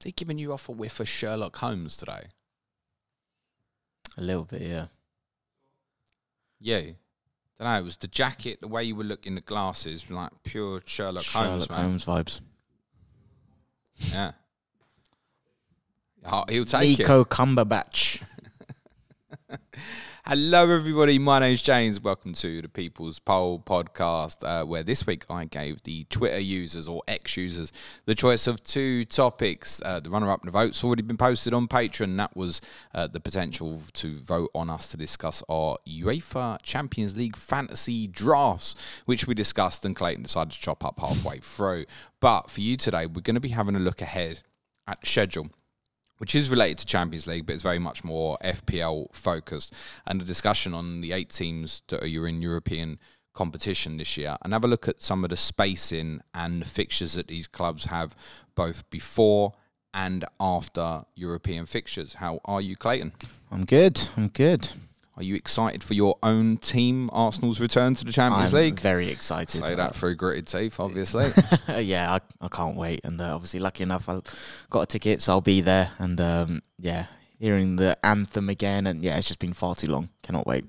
Is he giving you off a whiff of Sherlock Holmes today? A little bit, yeah. Yeah. Don't know, it was the jacket, the way you were looking, the glasses, like pure Sherlock Holmes, man. Holmes vibes. Yeah. Oh, he'll take Nico Cumberbatch. Hello, everybody. My name's James. Welcome to the People's Poll podcast, where this week I gave the Twitter users or X users the choice of two topics. The runner-up and the vote's already been posted on Patreon. That was the potential to vote on us to discuss our UEFA Champions League fantasy drafts, which we discussed and Clayton decided to chop up halfway through. But for you today, we're going to be having a look ahead at the schedule, which is related to Champions League, but it's very much more FPL focused, and a discussion on the 8 teams that are in European competition this year, and have a look at some of the spacing and the fixtures that these clubs have both before and after European fixtures. How are you, Clayton? I'm good. Are you excited for your own team, Arsenal's return to the Champions League? I'm very excited. Say that through gritted teeth, obviously. Yeah, I can't wait. And obviously, lucky enough, I got a ticket, so I'll be there. And yeah, hearing the anthem again. And yeah, it's just been far too long. Cannot wait.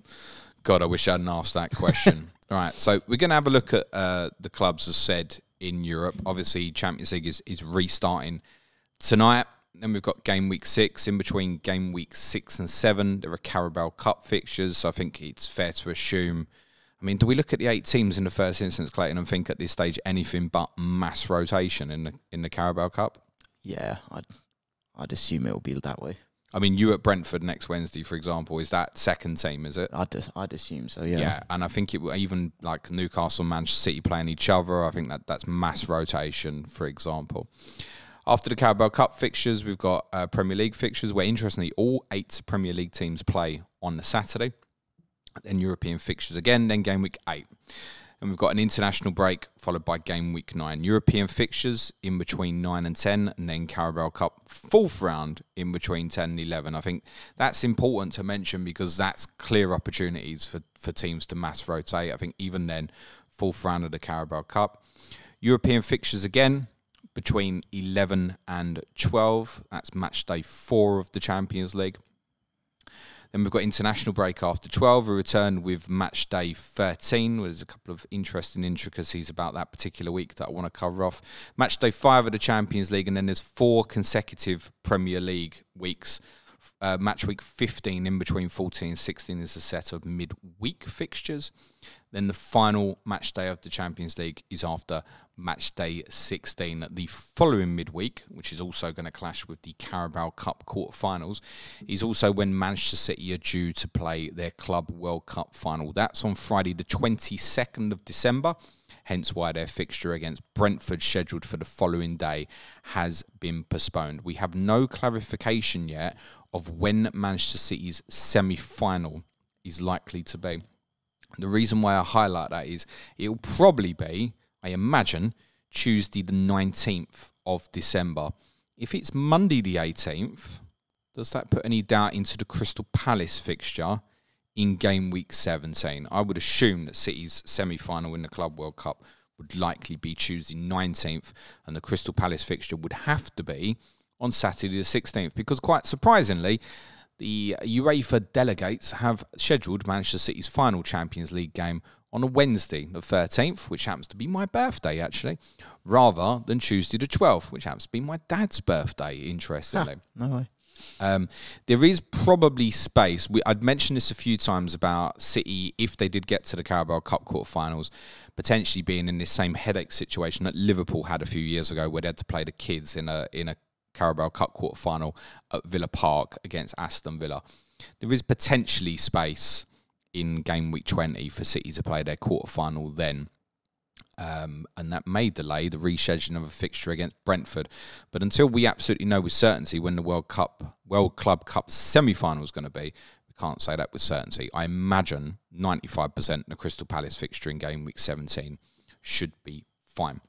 God, I wish I hadn't asked that question. All right, so we're going to have a look at the clubs, as said, in Europe. Obviously, Champions League is restarting tonight. Then we've got game week 6. In between game week 6 and 7, there are Carabao Cup fixtures. So I think it's fair to assume. I mean, do we look at the 8 teams in the first instance, Clayton, and think at this stage anything but mass rotation in the Carabao Cup? Yeah, I'd assume it'll be that way. I mean, you at Brentford next Wednesday, for example, is that second team, is it? I'd assume so, yeah. Yeah, and I think it will even like Newcastle and Manchester City playing each other. I think that's mass rotation, for example. After the Carabao Cup fixtures, we've got Premier League fixtures where, interestingly, all 8 Premier League teams play on the Saturday. Then European fixtures again, then game week 8. And we've got an international break followed by game week 9. European fixtures in between 9 and 10, and then Carabao Cup 4th round in between 10 and 11. I think that's important to mention because that's clear opportunities for teams to mass rotate. I think even then, 4th round of the Carabao Cup. European fixtures again, between 11 and 12. That's match day 4 of the Champions League. Then we've got international break after 12. We return with match day 13. There's a couple of interesting intricacies about that particular week that I want to cover off. Match day 5 of the Champions League, and then there's 4 consecutive Premier League weeks. Match week 15 in between 14 and 16 is a set of mid-week fixtures. Then the final match day of the Champions League is after match day 16. The following midweek, which is also going to clash with the Carabao Cup quarterfinals, is also when Manchester City are due to play their Club World Cup final. That's on Friday the 22nd of December. Hence why their fixture against Brentford, scheduled for the following day, has been postponed. We have no clarification yet of when Manchester City's semi-final is likely to be. The reason why I highlight that is it'll probably be, I imagine, Tuesday the 19th of December. If it's Monday the 18th, does that put any doubt into the Crystal Palace fixture in game week 17? I would assume that City's semi-final in the Club World Cup would likely be Tuesday 19th, and the Crystal Palace fixture would have to be on Saturday the 16th, because quite surprisingly, the UEFA delegates have scheduled Manchester City's final Champions League game on a Wednesday the 13th, which happens to be my birthday, actually, rather than Tuesday the 12th, which happens to be my dad's birthday, interestingly. No way. There is probably space. I'd mentioned this a few times about City, if they did get to the Carabao Cup quarterfinals, potentially being in this same headache situation that Liverpool had a few years ago, where they had to play the kids in a Carabao Cup quarterfinal at Villa Park against Aston Villa. There is potentially space in game week 20 for City to play their quarterfinal then. And that may delay the rescheduling of a fixture against Brentford. But until we absolutely know with certainty when the World Club Cup semi-final is going to be, we can't say that with certainty. I imagine 95% the Crystal Palace fixture in game week 17 should be fine.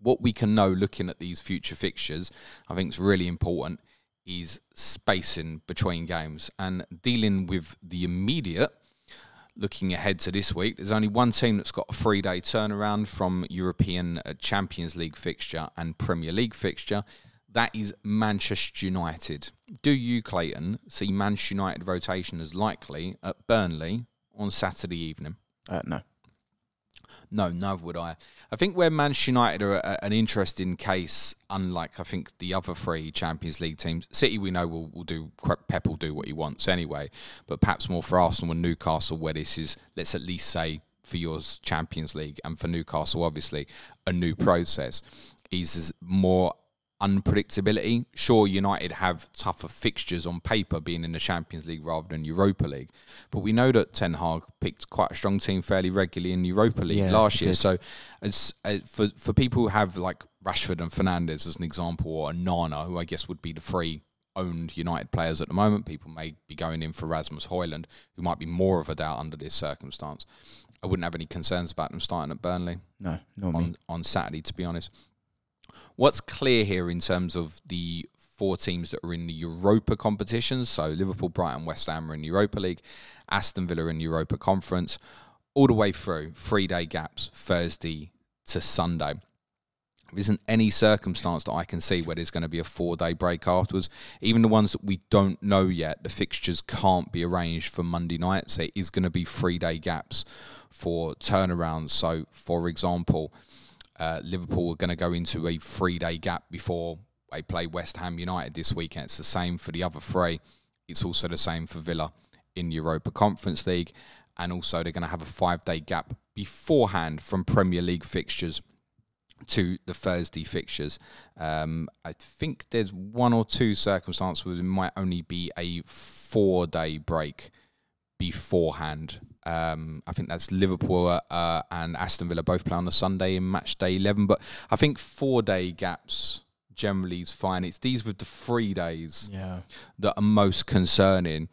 What we can know looking at these future fixtures, I think is really important, is spacing between games and dealing with the immediate. Looking ahead to this week, there's only one team that's got a 3-day turnaround from European Champions League fixture and Premier League fixture. That is Manchester United. Do you, Clayton, see Manchester United rotation as likely at Burnley on Saturday evening? No. No, neither would I. I think where Manchester United are an interesting case, unlike I think the other three Champions League teams. City, we know will do. Pep will do what he wants anyway. But perhaps more for Arsenal and Newcastle, where this is, let's at least say, for yours Champions League, and for Newcastle, obviously, a new process. Is more unpredictability. Sure, United have tougher fixtures on paper being in the Champions League rather than Europa League, but we know that Ten Hag picked quite a strong team fairly regularly in Europa League last year. So it's, for people who have like Rashford and Fernandes as an example, or Nana, who I guess would be the three owned United players at the moment, people may be going in for Rasmus Højlund, who might be more of a doubt under this circumstance. I wouldn't have any concerns about them starting at Burnley. No, not on Saturday, to be honest. What's clear here in terms of the four teams that are in the Europa competitions, so Liverpool, Brighton, West Ham are in the Europa League, Aston Villa in Europa Conference, all the way through, 3-day gaps, Thursday to Sunday. There isn't any circumstance that I can see where there's going to be a 4-day break afterwards. Even the ones that we don't know yet, the fixtures can't be arranged for Monday night, so it is going to be 3-day gaps for turnarounds. So, for example, Liverpool are going to go into a 3-day gap before they play West Ham United this weekend. It's the same for the other three. It's also the same for Villa in Europa Conference League. And also they're going to have a 5-day gap beforehand from Premier League fixtures to the Thursday fixtures. I think there's one or two circumstances where there might only be a 4-day break beforehand. I think that's Liverpool and Aston Villa both play on the Sunday in match day 11. But I think 4-day gaps generally is fine. It's these with the 3 days that are most concerning.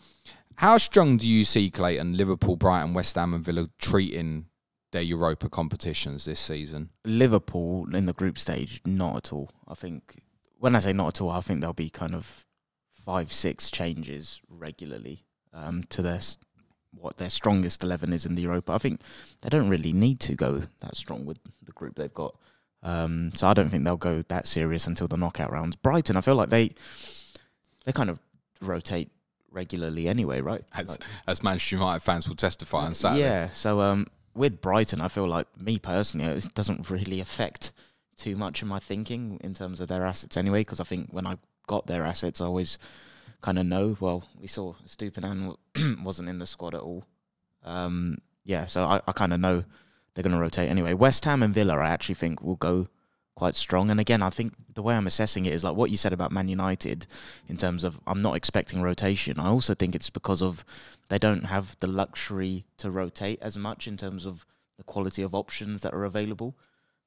How strong do you see, Clayton, Liverpool, Brighton, West Ham and Villa treating their Europa competitions this season? Liverpool in the group stage, not at all. I think, when I say not at all, I think there'll be kind of 5-6 changes regularly to what their strongest 11 is in the Europa. I think they don't really need to go that strong with the group they've got. So I don't think they'll go that serious until the knockout rounds. Brighton, I feel like they kind of rotate regularly anyway, right? As Manchester United fans will testify on Saturday. Yeah, so with Brighton, I feel like, me personally, it doesn't really affect too much of my thinking in terms of their assets anyway, because I think when I got their assets, I always kind of know. Well, we saw Stupinan wasn't in the squad at all. So I kind of know they're going to rotate anyway. West Ham and Villa, I actually think, will go quite strong. And again, I think the way I'm assessing it is like what you said about Man United in terms of I'm not expecting rotation. I also think it's because of they don't have the luxury to rotate as much in terms of the quality of options that are available.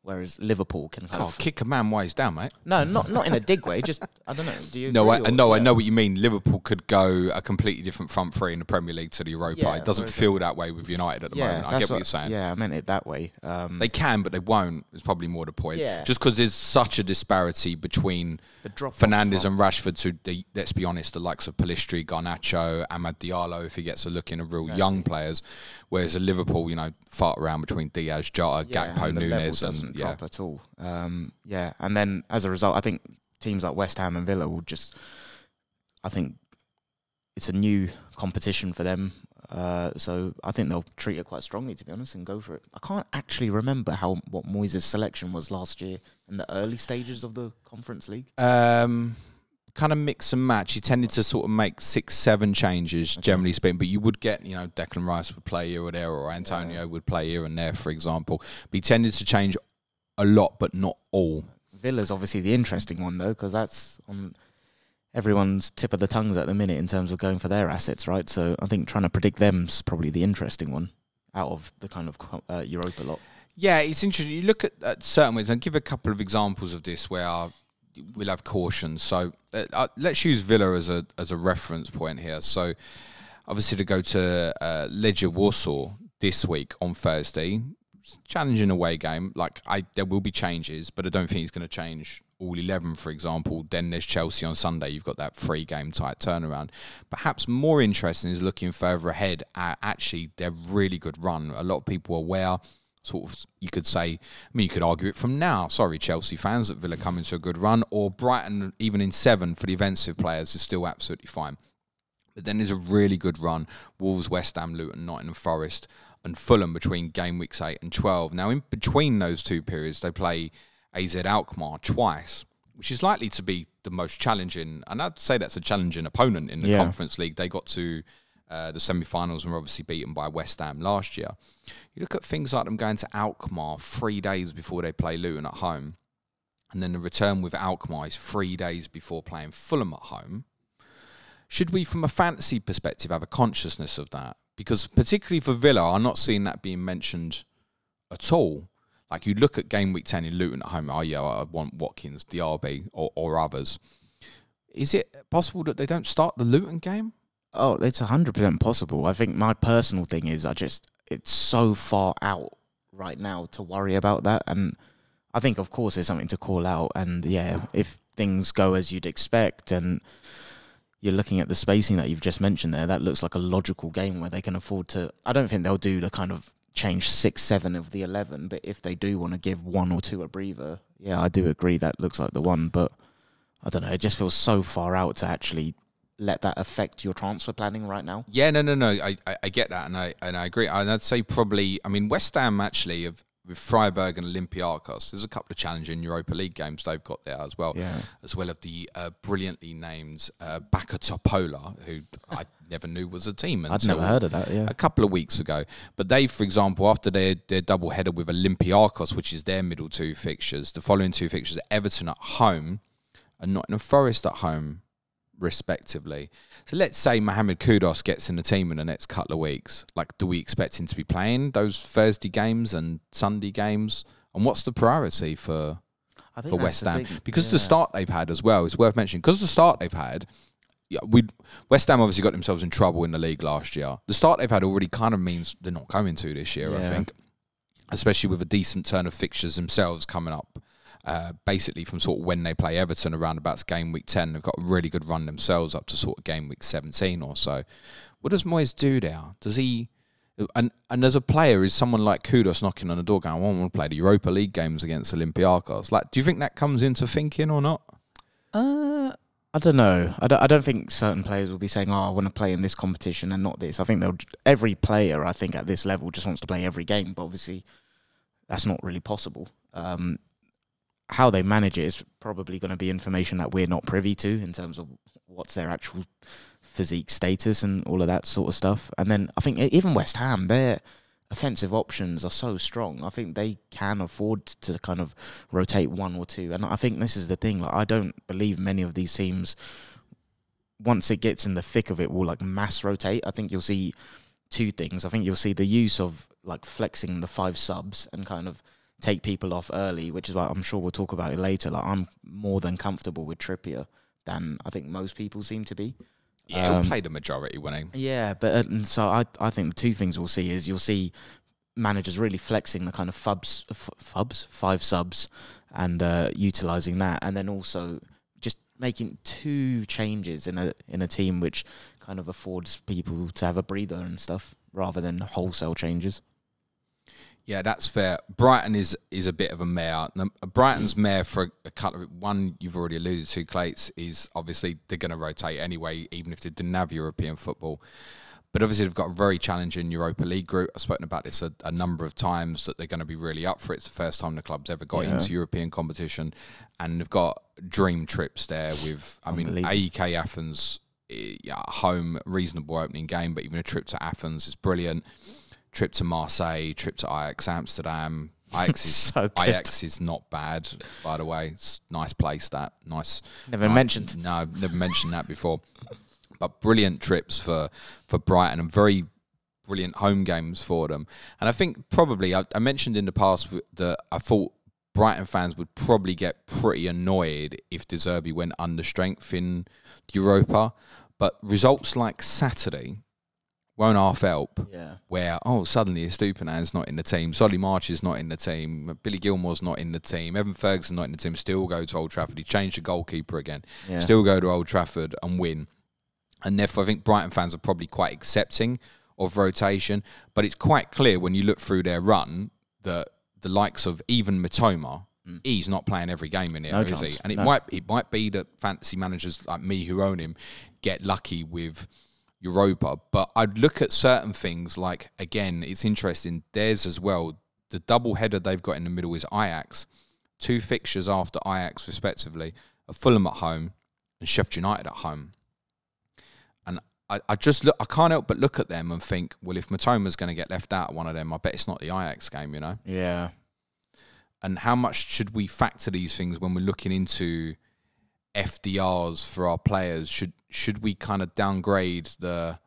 Whereas Liverpool can kind of kick a man while he's down, mate. No, not in a dig way. Just I don't know. Do you? No, I know what you mean. Liverpool could go a completely different front three in the Premier League to the Europa. Yeah, it doesn't feel that way with United at the moment. I get what you're saying. Yeah, I meant it that way. They can, but they won't. Is probably more the point. Yeah. Just because there's such a disparity between Fernandes and Rashford to let's be honest, the likes of Pellistri, Garnacho, Amad Diallo, if he gets a look in, a real young players. Whereas at Liverpool, fart around between Diaz, Jota, Gakpo, and Nunes, and drop at all. And then as a result, I think teams like West Ham and Villa will just. I think it's a new competition for them, so I think they'll treat it quite strongly, to be honest, and go for it. I can't actually remember what Moyes' selection was last year in the early stages of the Conference League. Kind of mix and match. He tended to sort of make 6-7 changes, generally speaking. But you would get, Declan Rice would play here or there, or Antonio would play here and there, for example. But he tended to change a lot, but not all. Villa's obviously the interesting one, though, because that's on everyone's tip of the tongues at the minute in terms of going for their assets, right? So I think trying to predict them's probably the interesting one out of the kind of Europa lot. Yeah, it's interesting. You look at certain ways, and give a couple of examples of this where we'll have caution. So let's use Villa as a reference point here. So obviously to go to Legia Warsaw this week on Thursday, challenging away game. There will be changes, but I don't think it's going to change all 11, for example. Then there's Chelsea on Sunday. You've got that 3-game tight turnaround. Perhaps more interesting is looking further ahead at actually their really good run. A lot of people are aware sort of, you could say, I mean, you could argue it from now. Sorry, Chelsea fans, that Villa come into a good run, or Brighton, even in 7 for the offensive players, is still absolutely fine. But then there's a really good run: Wolves, West Ham, Luton, Nottingham Forest, and Fulham between game weeks 8 and 12. Now, in between those two periods, they play AZ Alkmaar twice, which is likely to be the most challenging, and I'd say that's a challenging opponent in the Conference League. They got to the semi-finals and were obviously beaten by West Ham last year. You look at things like them going to Alkmaar 3 days before they play Luton at home, and then the return with Alkmaar is 3 days before playing Fulham at home. Should we, from a fantasy perspective, have a consciousness of that? Because particularly for Villa, I'm not seeing that being mentioned at all. Like, you look at game week 10 in Luton at home, oh yeah, I want Watkins, Diaby, or others. Is it possible that they don't start the Luton game? Oh, it's 100% possible. I think my personal thing is it's so far out right now to worry about that. And I think, of course, there's something to call out. And yeah, if things go as you'd expect and you're looking at the spacing that you've just mentioned there, that looks like a logical game where they can afford to... I don't think they'll do the kind of change 6, 7 of the 11, but if they do want to give 1 or 2 a breather, yeah, I do agree that looks like the one. But I don't know, it just feels so far out to actually let that affect your transfer planning right now. Yeah, no. I get that, and I agree. And I'd say probably, I mean, West Ham actually with Freiburg and Olympiacos, there's a couple of challenging Europa League games they've got there as well. As well as the brilliantly named Baka Topola, who I never knew was a team I'd never heard of that, yeah. A couple of weeks ago. But they, for example, after their double header with Olympiacos, which is their middle 2 fixtures, the following 2 fixtures, Everton at home and Nottingham Forest at home, respectively. So let's say Mohamed Kudus gets in the team in the next couple of weeks. Like, do we expect him to be playing those Thursday games and Sunday games? And what's the priority for West Ham? Because the start they've had as well is worth mentioning. Because the start they've had, West Ham obviously got themselves in trouble in the league last year. The start they've had already kind of means they're not going to this year, I think. Especially with a decent turn of fixtures themselves coming up. Basically from sort of when they play Everton around about game week 10, they've got a really good run themselves up to sort of game week 17 or so. What does Moyes do there? Does he, and as a player, is someone like Kudus knocking on the door going, I want to play the Europa League games against Olympiacos? Like, do you think that comes into thinking or not? I don't know. I don't think certain players will be saying, I want to play in this competition and not this. I think every player, I think, at this level just wants to play every game, but obviously that's not really possible. How they manage it is probably going to be information that we're not privy to in terms of what's their actual physique status and all of that sort of stuff. And then I think even West Ham, their offensive options are so strong. I think they can afford to kind of rotate 1 or 2. And I think this is the thing. Like, I don't believe many of these teams, once it gets in the thick of it, will like mass rotate. I think you'll see 2 things. I think you'll see the use of like flexing the 5 subs and kind of take people off early, which is why I'm sure we'll talk about it later. Like, I'm more than comfortable with Trippier than I think most people seem to be. Yeah, he'll play the majority, won't he? Yeah, but so I think the 2 things we'll see is you'll see managers really flexing the kind of 5 subs and utilising that, and then also just making 2 changes in a team which kind of affords people to have a breather and stuff rather than wholesale changes. Yeah, that's fair. Brighton is a bit of a mare. Brighton's mare for a couple of... One, you've already alluded to, Clates, is obviously they're going to rotate anyway, even if they didn't have European football. But obviously they've got a very challenging Europa League group. I've spoken about this a number of times, that they're going to be really up for it. It's the first time the club's ever got into European competition. And they've got dream trips there with, I mean, AEK Athens, home, reasonable opening game, but even a trip to Athens is brilliant. Trip to Marseille, trip to Ajax Amsterdam. Ajax is not bad, by the way. It's a nice place, that. Nice. Never mentioned. No, I've never mentioned that before. But brilliant trips for Brighton and very brilliant home games for them. And I think probably, I mentioned in the past that I thought Brighton fans would probably get pretty annoyed if De Zerbi went under strength in Europa. But results like Saturday won't half help, where, suddenly Estupiñán's not in the team, Solly March is not in the team, Billy Gilmore's not in the team, Evan Ferguson's not in the team, still go to Old Trafford. He changed the goalkeeper again, still go to Old Trafford and win. And therefore, I think Brighton fans are probably quite accepting of rotation, but it's quite clear when you look through their run that the likes of even Mitoma, he's not playing every game in here, is he? And it might be that fantasy managers like me who own him get lucky with Europa, but I'd look at certain things like, again, it's interesting, theirs as well, the double header they've got in the middle is Ajax, 2 fixtures after Ajax respectively, of Fulham at home and Sheffield United at home. And I just look, I can't help but look at them and think, well, if Mitoma's going to get left out of one of them, I bet it's not the Ajax game, you know? Yeah. And how much should we factor these things when we're looking into FDRs for our players? Should we kind of downgrade the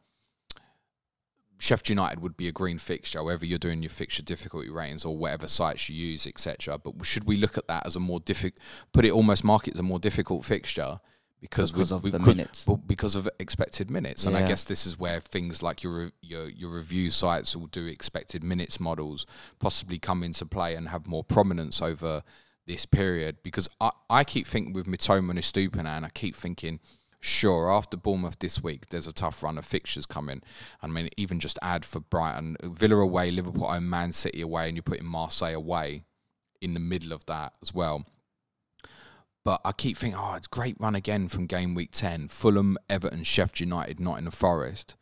Sheffield United would be a green fixture, however you're doing your fixture difficulty ratings or whatever sites you use, etc. But should we look at that as a more mark it as a more difficult fixture because of the minutes, because of expected minutes? And I guess this is where things like your review sites will do expected minutes models possibly come into play and have more prominence over this period. Because I keep thinking with Mitoma and Estupiñán, and I keep thinking, sure, after Bournemouth this week, there's a tough run of fixtures coming. I mean, even just add for Brighton, Villa away, Liverpool home, Man City away, and you're putting Marseille away in the middle of that as well. But I keep thinking, it's a great run again from game week 10. Fulham, Everton, Sheffield United, Nottingham Forest.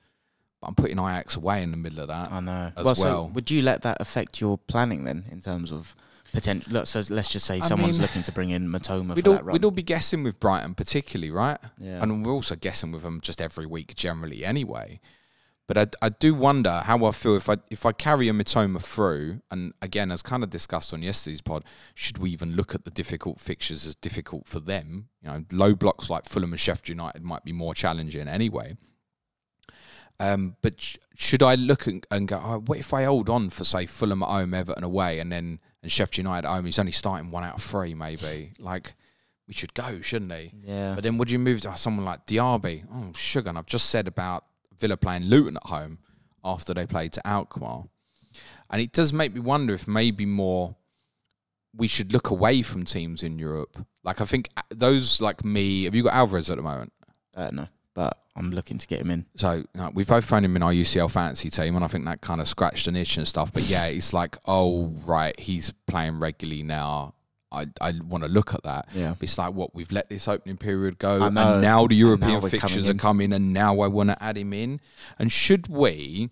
But I'm putting Ajax away in the middle of that. I know. As well. So would you let that affect your planning then in terms of potential? So let's just say someone's looking to bring in Mitoma for that run. We'd all be guessing with Brighton particularly, right? Yeah. And we're also guessing with them just every week generally anyway. But I do wonder how I feel if I carry a Mitoma through, and again, as kind of discussed on yesterday's pod, should we even look at the difficult fixtures as difficult for them? You know, low blocks like Fulham and Sheffield United might be more challenging anyway. But should I look and go, what if I hold on for, say, Fulham at home, Everton away, and Sheffield United at home, he's only starting 1 out of 3 maybe. Like, we should go, shouldn't he? Yeah. But then would you move to someone like Diaby? Oh, sugar. And I've just said about Villa playing Luton at home after they played to Alkmaar. And it does make me wonder if maybe more we should look away from teams in Europe. Like, I think those like me, have you got Alvarez at the moment? No, but I'm looking to get him in. So we've both found him in our UCL fantasy team, and I think that kind of scratched an itch and stuff. But yeah, it's like, oh, right, he's playing regularly now. I want to look at that. Yeah. But it's like, what, we've let this opening period go, and now the European fixtures are coming, and now I want to add him in. And should we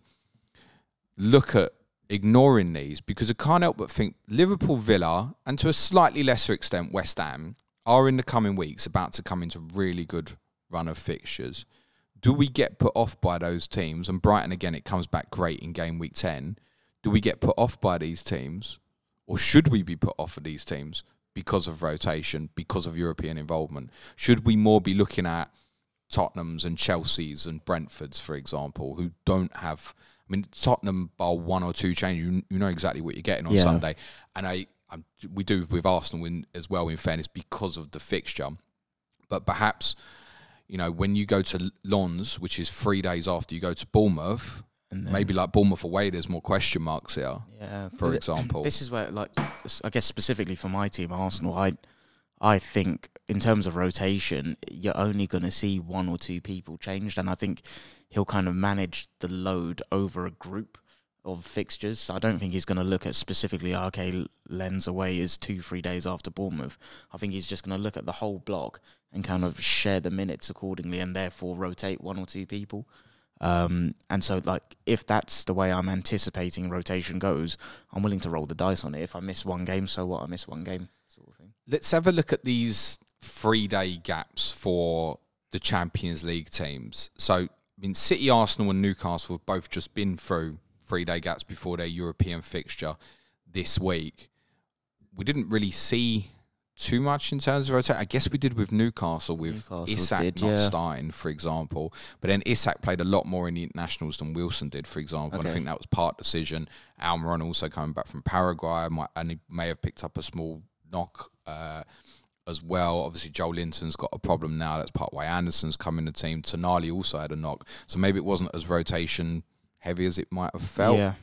look at ignoring these? Because I can't help but think Liverpool, Villa, and to a slightly lesser extent West Ham, are in the coming weeks about to come into really good run of fixtures. Do we get put off by those teams? And Brighton, again, it comes back great in game week 10. Do we get put off by these teams? Or should we be put off of these teams because of rotation, because of European involvement? Should we more be looking at Tottenham's and Chelsea's and Brentford's, for example, who don't have... I mean, Tottenham, bar 1 or 2 changes, you know exactly what you're getting on Sunday. And we do with Arsenal as well, in fairness, because of the fixture. But perhaps, you know, when you go to Lens, which is 3 days after you go to Bournemouth... Maybe like Bournemouth away, there's more question marks here. Yeah, for example. This is where, like, I guess specifically for my team, Arsenal, I think in terms of rotation, you're only going to see 1 or 2 people changed, and I think he'll kind of manage the load over a group of fixtures. So I don't think he's going to look at specifically, okay, Lens away is 2-3 days after Bournemouth. I think he's just going to look at the whole block and kind of share the minutes accordingly, and therefore rotate 1 or 2 people. And so, like, if that's the way I'm anticipating rotation goes, I'm willing to roll the dice on it. If I miss 1 game, so what? I miss 1 game, sort of thing. Let's have a look at these 3-day gaps for the Champions League teams. So, I mean, City, Arsenal and Newcastle have both just been through 3-day gaps before their European fixture this week. We didn't really see too much in terms of rotation. I guess we did with Newcastle Isak not starting, for example. But then Isak played a lot more in the internationals than Wilson did, for example. Okay. And I think that was part decision. Almiron also coming back from Paraguay, and he may have picked up a small knock as well. Obviously, Joe Linton's got a problem now. That's part why Anderson's come in the team. Tonali also had a knock. So maybe it wasn't as rotation heavy as it might have felt. Yeah.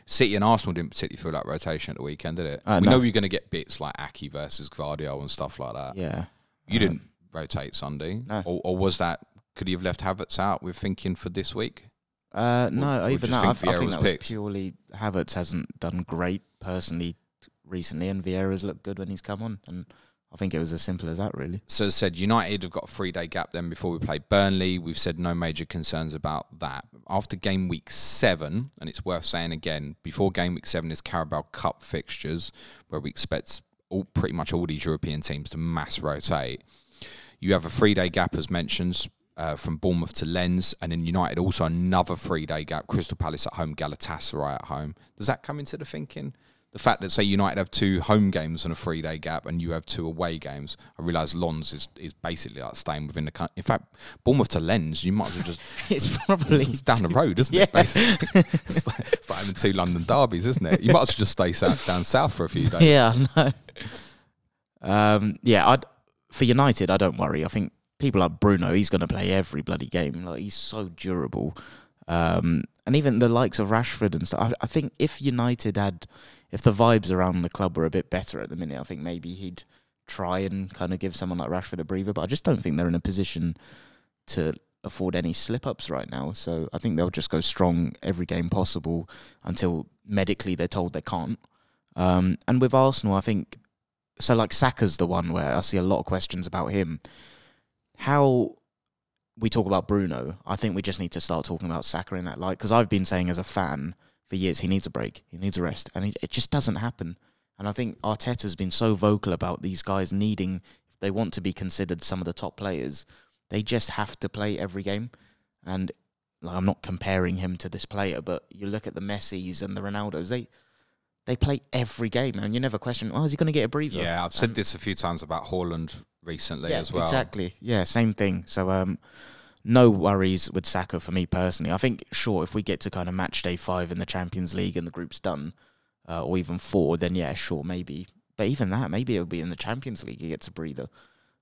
City and Arsenal didn't particularly feel like rotation at the weekend, did it? We know you're going to get bits like Aki versus Gvardiol and stuff like that. Yeah. You didn't rotate Sunday? No. Or was that, could he have left Havertz out with thinking for this week? No, or even just that. I think think Vieira was that was picked? purely Havertz hasn't done great personally recently, and Vieira's looked good when he's come on, and I think it was as simple as that, really. So as I said, United have got a 3-day gap then before we play Burnley. We've said no major concerns about that. After game week 7, and it's worth saying again, before game week 7 is Carabao Cup fixtures, where we expect pretty much all these European teams to mass rotate. You have a 3-day gap, as mentioned, from Bournemouth to Lens, and then United also another 3-day gap, Crystal Palace at home, Galatasaray at home. Does that come into the thinking? The fact that, say, United have 2 home games on a 3-day gap and you have 2 away games. I realise Lens is basically like staying within the country. In fact, Bournemouth to Lens, you might as well just... it's down the road, isn't it? Basically, it's like having 2 London derbies, isn't it? You might as well just stay down south for a few days. Yeah, I know. For United, I don't worry. I think people like Bruno, he's going to play every bloody game. Like, he's so durable. And even the likes of Rashford and stuff. I think if the vibes around the club were a bit better at the minute, I think maybe he'd try and kind of give someone like Rashford a breather. But I just don't think they're in a position to afford any slip-ups right now. So I think they'll just go strong every game possible until medically they're told they can't. And with Arsenal, I think... So, like, Saka's the one where I see a lot of questions about him. How we talk about Bruno, I think we just need to start talking about Saka in that light. Because I've been saying as a fan for years, he needs a break, he needs a rest. And it just doesn't happen. And I think Arteta's been so vocal about these guys needing, if they want to be considered some of the top players, they just have to play every game. And like, I'm not comparing him to this player, but you look at the Messis and the Ronaldos, they play every game, and you never question, is he going to get a breather? Yeah, I've said this a few times about Haaland recently as well. Exactly. Yeah, same thing. So no worries with Saka for me personally. I think, sure, if we get to kind of match day 5 in the Champions League and the group's done, or even 4, then yeah, sure, maybe. But even that, maybe it'll be in the Champions League he gets a breather,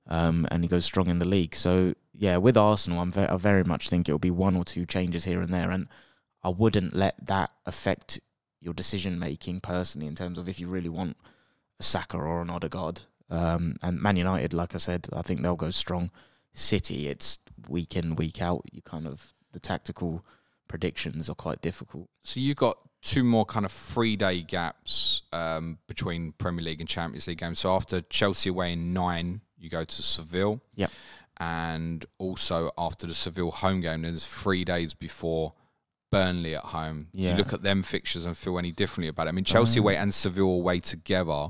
and he goes strong in the league. So yeah, with Arsenal, I very much think it'll be 1 or 2 changes here and there, and I wouldn't let that affect your decision-making personally in terms of if you really want a Saka or an Odegaard. And Man United, like I said, I think they'll go strong. City, it's week in, week out. The tactical predictions are quite difficult. So you've got 2 more kind of 3-day gaps between Premier League and Champions League games. So after Chelsea away in 9, you go to Seville. Yep. And also after the Seville home game, there's 3 days before Burnley at home. Yeah. You look at them fixtures and feel any differently about it. I mean, Chelsea away and Seville away together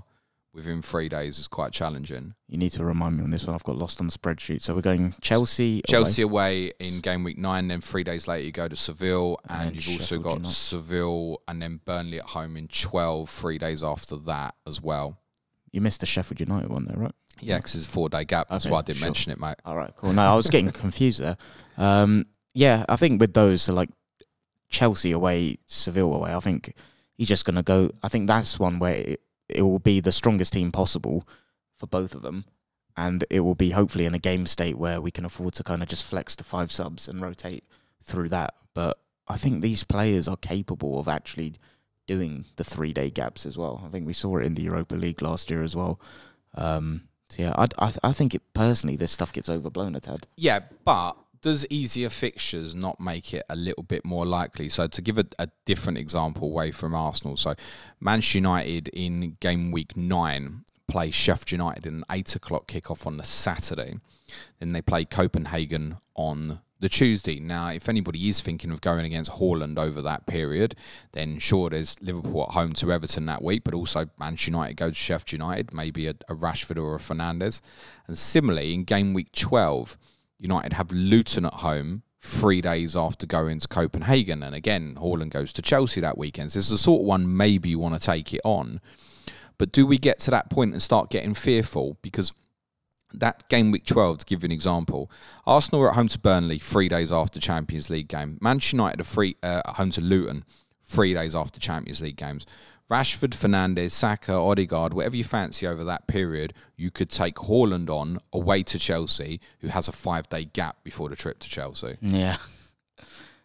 within 3 days is quite challenging. You need to remind me on this one. I've got lost on the spreadsheet. So we're going Chelsea away in game week 9, then 3 days later you go to Seville, and you've also Sheffield got United. Seville and then Burnley at home in 12, 3 days after that as well. You missed the Sheffield United one there, right? Yeah, because it's a 4-day gap. That's Okay, why I didn't sure. mention it, mate. All right, cool. No, I was getting confused there. Yeah, I think with those, so like Chelsea away, Seville away, I think he's just going to go. I think that's one where it will be the strongest team possible for both of them. And it will be hopefully in a game state where we can afford to kind of just flex to 5 subs and rotate through that. But I think these players are capable of actually doing the 3-day gaps as well. I think we saw it in the Europa League last year as well. So yeah, I think personally this stuff gets overblown a tad. Yeah, but does easier fixtures not make it a little bit more likely? So to give a different example away from Arsenal, so Manchester United in game week 9 play Sheffield United in an 8 o'clock kickoff on the Saturday. Then they play Copenhagen on the Tuesday. Now, if anybody is thinking of going against Haaland over that period, then sure, there's Liverpool at home to Everton that week, but also Manchester United go to Sheffield United, maybe a Rashford or a Fernandes. And similarly, in game week 12, United have Luton at home 3 days after going to Copenhagen. And again, Haaland goes to Chelsea that weekend. So this is the sort of one maybe you want to take it on. But do we get to that point and start getting fearful? Because that game week 12, to give you an example, Arsenal are at home to Burnley 3 days after Champions League game. Manchester United are at home to Luton 3 days after Champions League games. Rashford, Fernandes, Saka, Odegaard, whatever you fancy over that period, you could take Haaland on away to Chelsea, who has a 5-day gap before the trip to Chelsea. Yeah.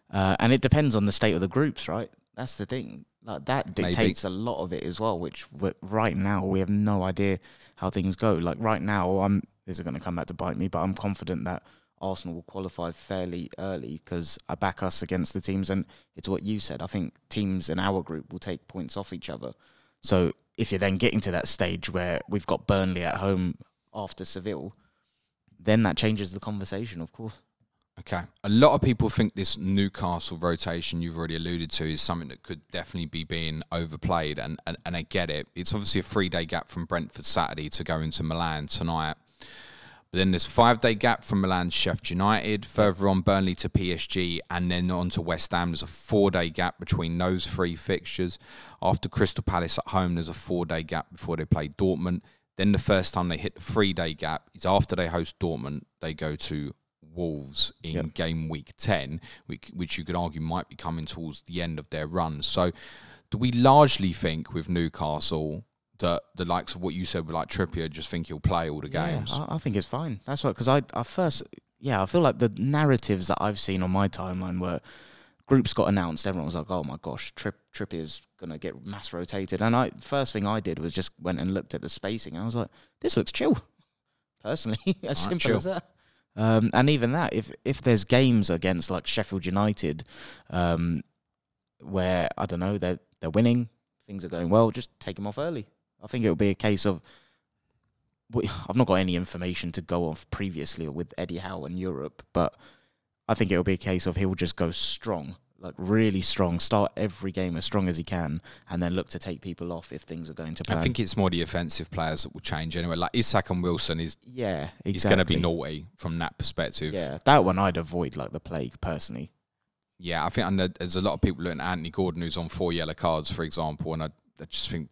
And it depends on the state of the groups, right? That's the thing. Like, that dictates a lot of it as well, which right now we have no idea how things go. Like right now, this is going to come back to bite me, but I'm confident that Arsenal will qualify fairly early because I back us against the teams, and it's what you said. I think teams in our group will take points off each other. So if you're then getting to that stage where we've got Burnley at home after Seville, then that changes the conversation, of course. Okay. A lot of people think this Newcastle rotation you've already alluded to is something that could definitely be being overplayed, and I get it. It's obviously a 3-day gap from Brentford Saturday to go into Milan tonight. But then there's 5-day gap from Milan to Sheffield United, further on Burnley to PSG, and then on to West Ham. There's a 4-day gap between those 3 fixtures. After Crystal Palace at home, there's a 4-day gap before they play Dortmund. Then the first time they hit the 3-day gap is after they host Dortmund. They go to Wolves in game week 10, which you could argue might be coming towards the end of their run. So do we largely think with Newcastle that the likes of what you said with like Trippier just think he'll play all the games? I think it's fine. That's right, because I feel like the narratives that I've seen on my timeline where groups got announced, everyone was like, oh my gosh, Trippier's going to get mass rotated. And first thing I did was just went and looked at the spacing, and I was like, this looks chill, personally. As simple as that. And even that, if there's games against like Sheffield United, where I don't know they're winning, things are going well, just take them off early. I think it'll be a case of I've not got any information to go off previously with Eddie Howe in Europe, but I think it'll be a case of he'll just go strong, like really strong, start every game as strong as he can, and then look to take people off if things are going to plan. I think it's more the offensive players that will change anyway. Like Isak and Wilson is exactly. going to be naughty from that perspective. Yeah, that one I'd avoid like the plague, personally. Yeah, I think there's a lot of people looking at Anthony Gordon who's on 4 yellow cards, for example, and I just think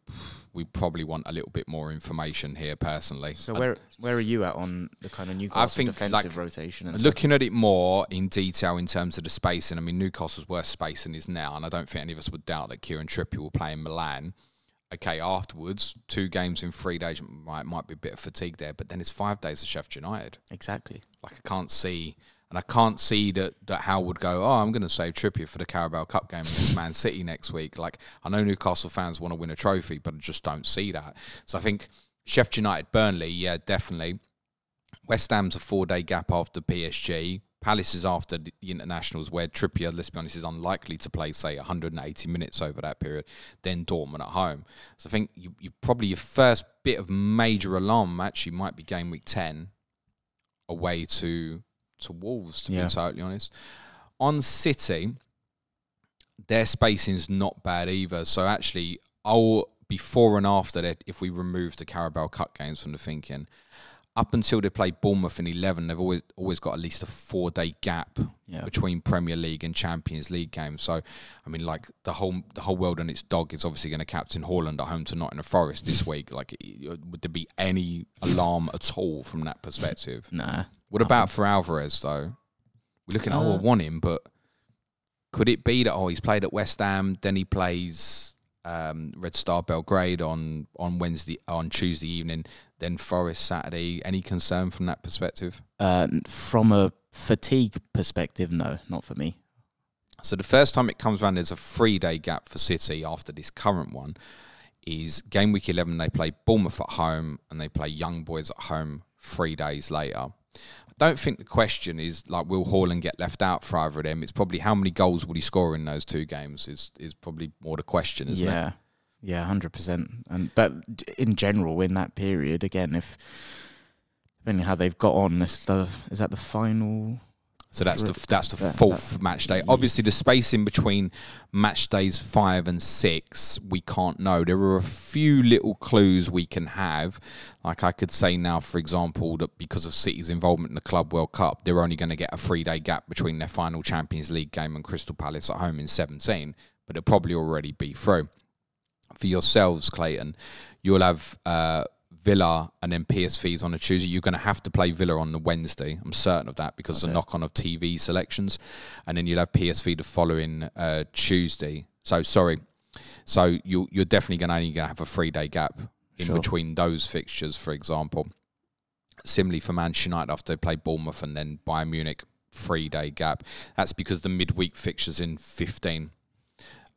we probably want a little bit more information here, personally. So where are you at on the kind of Newcastle defensive rotation? And looking at it more in detail in terms of the spacing, I mean, Newcastle's worst spacing is now, and I don't think any of us would doubt that Kieran Trippier will play in Milan. Okay, afterwards, 2 games in 3 days, might be a bit of fatigue there, but then it's 5 days of Sheffield United. Exactly. Like, I can't see that Howe would go, I'm going to save Trippier for the Carabao Cup game against Man City next week. Like, I know Newcastle fans want to win a trophy, but I just don't see that. So I think Sheffield United, Burnley, yeah, definitely. West Ham's a 4-day gap after PSG. Palace is after the internationals, where Trippier, let's be honest, is unlikely to play, say, 180 minutes over that period. Then Dortmund at home. So I think you probably your first bit of major alarm actually might be game week 10 away to Wolves, to be totally honest. On City, their spacing's not bad either. So actually, before and after that, if we remove the Carabao Cup games from the thinking, up until they play Bournemouth in 11, they've always got at least a 4-day gap between Premier League and Champions League games. So, I mean, like the whole world and its dog is obviously going to captain Haaland at home to Nottingham Forest this week. Like, would there be any alarm at all from that perspective? Nah. What about for Alvarez, though? We're looking at, I want him, but could it be that, he's played at West Ham, then he plays Red Star Belgrade on Tuesday evening, then Forest Saturday. Any concern from that perspective? From a fatigue perspective, no, not for me. So the first time it comes around, there's a 3-day gap for City after this current one, is game week 11, they play Bournemouth at home, and they play Young Boys at home 3 days later. I don't think the question is, like, will Haaland get left out for either of them? It's probably how many goals will he score in those 2 games is probably more the question, isn't it? Yeah, 100%. But in general, in that period, again, depending how they've got on, is that the final? So that's the fourth match day. Obviously, the space in between match days 5 and 6, we can't know. There are a few little clues we can have. Like I could say now, for example, that because of City's involvement in the Club World Cup, they're only going to get a 3-day gap between their final Champions League game and Crystal Palace at home in 17. But it'll probably already be through. For yourselves, Clayton, you'll have Villa and then PSV's on a Tuesday. You're going to have to play Villa on the Wednesday. I'm certain of that because of the knock-on of TV selections. And then you'll have PSV the following Tuesday. So you're definitely only going to have a 3-day gap in between those fixtures, for example. Similarly for Manchester United, after they play Bournemouth and then Bayern Munich, 3-day gap. That's because the midweek fixture's in 15.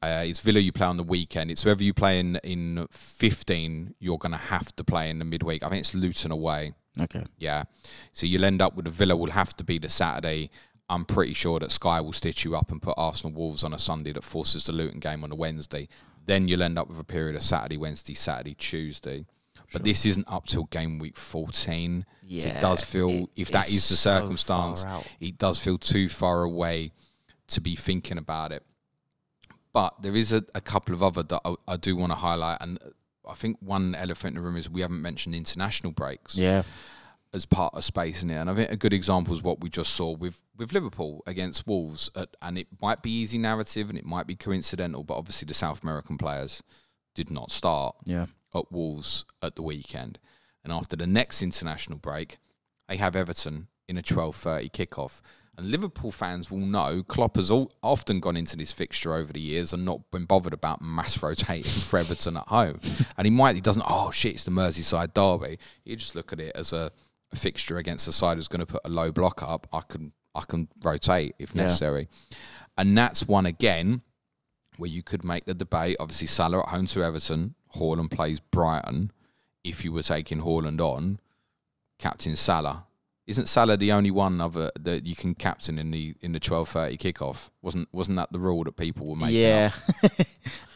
It's Villa you play on the weekend. It's whoever you play in 15, you're going to have to play in the midweek. I think it's Luton away. Okay. Yeah. So you'll end up with the Villa will have to be the Saturday. I'm pretty sure that Sky will stitch you up and put Arsenal Wolves on a Sunday that forces the Luton game on a Wednesday. Then you'll end up with a period of Saturday, Wednesday, Saturday, Tuesday. But this isn't up till game week 14. Yeah, So it does feel, if that is the circumstance, so far out. it does feel too far away to be thinking about it. But there is a couple of other that I do want to highlight. And I think one elephant in the room is we haven't mentioned international breaks. Yeah. As part of space in it. And I think a good example is what we just saw with Liverpool against Wolves. And it might be easy narrative and it might be coincidental, but obviously the South American players did not start at Wolves at the weekend. And after the next international break, they have Everton in a 12:30 kickoff. And Liverpool fans will know Klopp has often gone into this fixture over the years and not been bothered about mass rotating for Everton at home. And he doesn't, oh shit, it's the Merseyside derby. You just look at it as a fixture against a side who's going to put a low block up. I can rotate if necessary. And that's one again where you could make the debate. Obviously Salah at home to Everton, Haaland plays Brighton. If you were taking Haaland on, captain Salah. Isn't Salah the only one that you can captain in the 12:30 kickoff? Wasn't that the rule that people were making? Yeah.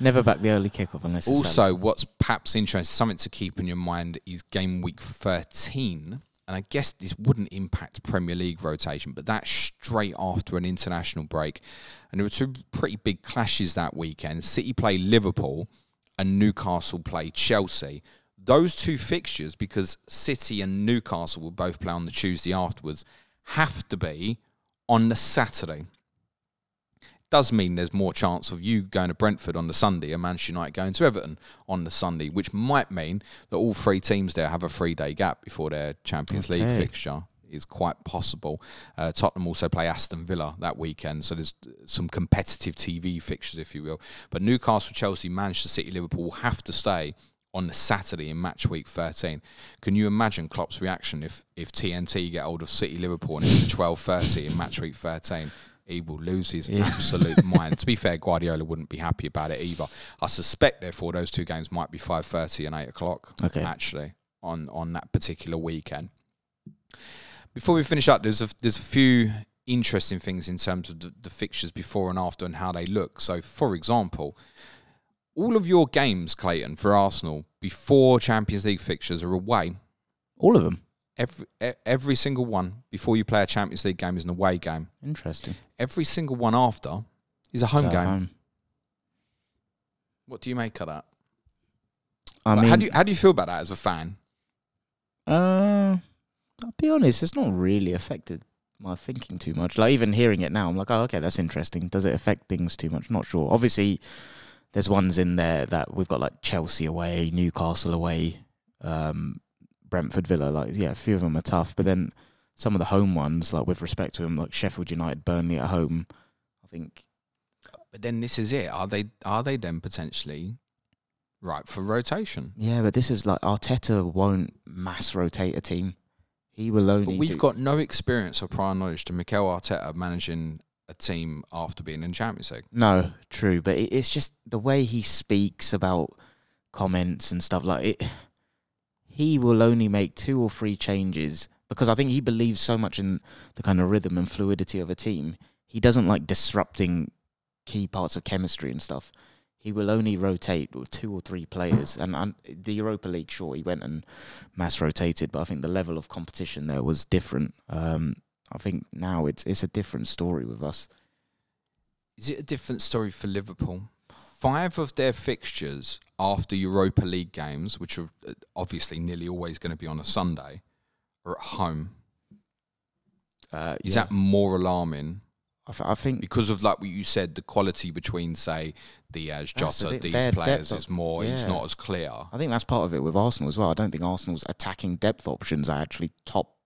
Never back the early kickoff unless it's Also, Salah. what's perhaps interesting, something to keep in your mind is game week 13. And I guess this wouldn't impact Premier League rotation, but that's straight after an international break. And there were two pretty big clashes that weekend. City play Liverpool and Newcastle play Chelsea. Those two fixtures, because City and Newcastle will both play on the Tuesday afterwards, have to be on the Saturday. Does mean there's more chance of you going to Brentford on the Sunday and Manchester United going to Everton on the Sunday, which might mean that all three teams there have a 3-day gap before their Champions League fixture. Is quite possible. Tottenham also play Aston Villa that weekend, so there's some competitive TV fixtures, if you will. But Newcastle, Chelsea, Manchester City, Liverpool will have to stay on the Saturday in match week 13. Can you imagine Klopp's reaction if TNT get hold of City, Liverpool and it's 12:30 in match week 13? He will lose his absolute mind. To be fair, Guardiola wouldn't be happy about it either. I suspect, therefore, those two games might be 5:30 and 8 o'clock, actually, on that particular weekend. Before we finish up, there's a few interesting things in terms of the fixtures before and after and how they look. So, for example, all of your games, Clayton, for Arsenal, before Champions League fixtures are away. All of them? Every single one before you play a Champions League game is an away game. Interesting. Every single one after is a home game. Home. What do you make of that? I mean, how do you feel about that as a fan? I'll be honest, it's not really affected my thinking too much. Like, even hearing it now, I'm like, oh, okay, that's interesting. Does it affect things too much? Not sure. Obviously, there's ones in there that we've got, like Chelsea away, Newcastle away, Brentford, Villa. Like, yeah, a few of them are tough. But then some of the home ones, like with respect to them, like Sheffield United, Burnley at home, I think. But then this is it. Are they then potentially right for rotation? Yeah, but this is like Arteta won't mass rotate a team. He will only. But we've got no experience or prior knowledge to Mikel Arteta managing a team after being in Champions League. No, true, but it's just the way he speaks about comments and stuff like it. He will only make 2 or 3 changes because I think he believes so much in the kind of rhythm and fluidity of a team. He doesn't like disrupting key parts of chemistry and stuff. He will only rotate 2 or 3 players. And the Europa League, sure, he went and mass rotated, but I think the level of competition there was different. I think now it's a different story with us. Is it a different story for Liverpool? 5 of their fixtures after Europa League games, which are obviously nearly always going to be on a Sunday, are at home. Is that more alarming? I think because of, like what you said, the quality between, say, Diaz, Jota, these players is more. It's not as clear. I think that's part of it with Arsenal as well. I don't think Arsenal's attacking depth options are actually top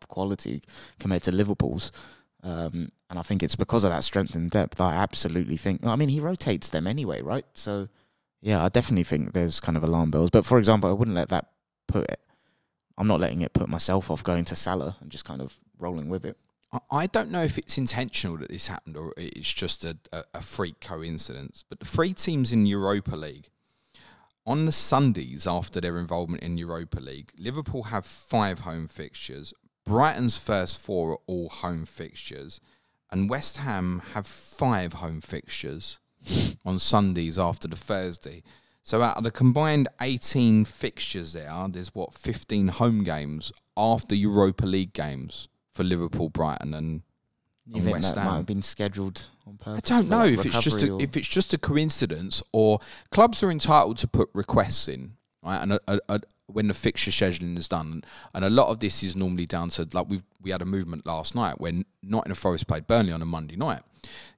quality compared to Liverpool's. And I think it's because of that strength and depth. I absolutely think. I mean, he rotates them anyway, right? So, yeah, I definitely think there's kind of alarm bells. But for example, I wouldn't let that I'm not letting it put myself off going to Salah and just kind of rolling with it. I don't know if it's intentional that this happened or it's just a freak coincidence, but the 3 teams in Europa League, on the Sundays after their involvement in Europa League, Liverpool have 5 home fixtures, Brighton's first 4 are all home fixtures, and West Ham have 5 home fixtures on Sundays after the Thursday. So out of the combined 18 fixtures there's 15 home games after Europa League games for Liverpool, Brighton and West Ham. Might have been scheduled on purpose. I don't know if it's just a coincidence, or clubs are entitled to put requests in, right? And when the fixture scheduling is done, and a lot of this is normally down to, like, we had a movement last night when Nottingham Forest played Burnley on a Monday night.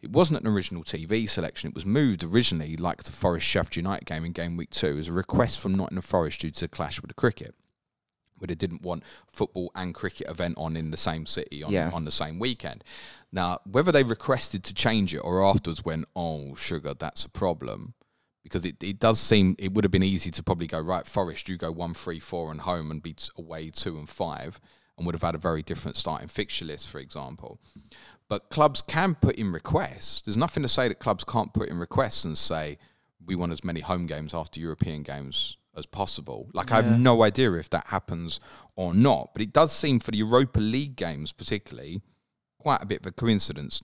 It wasn't an original TV selection. It was moved originally, like the Forest Sheffield United game in game week 2, as a request from Nottingham Forest due to the clash with the cricket, where they didn't want football and cricket event on in the same city on the same weekend. Now, whether they requested to change it or afterwards went, oh, sugar, that's a problem, because it does seem it would have been easy to probably go, right, Forest, you go 1, 3, 4 and home and beat away 2 and 5, and would have had a very different starting fixture list, for example. But clubs can put in requests. There's nothing to say that clubs can't put in requests and say, we want as many home games after European games as possible. Like, I have no idea if that happens or not, but it does seem for the Europa League games particularly quite a bit of a coincidence.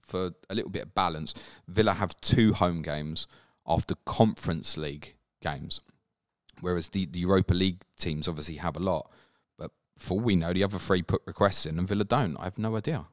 For a little bit of balance, Villa have 2 home games after Conference League games, whereas the Europa League teams obviously have a lot, but for all we know, the other 3 put requests in and Villa don't. I have no idea.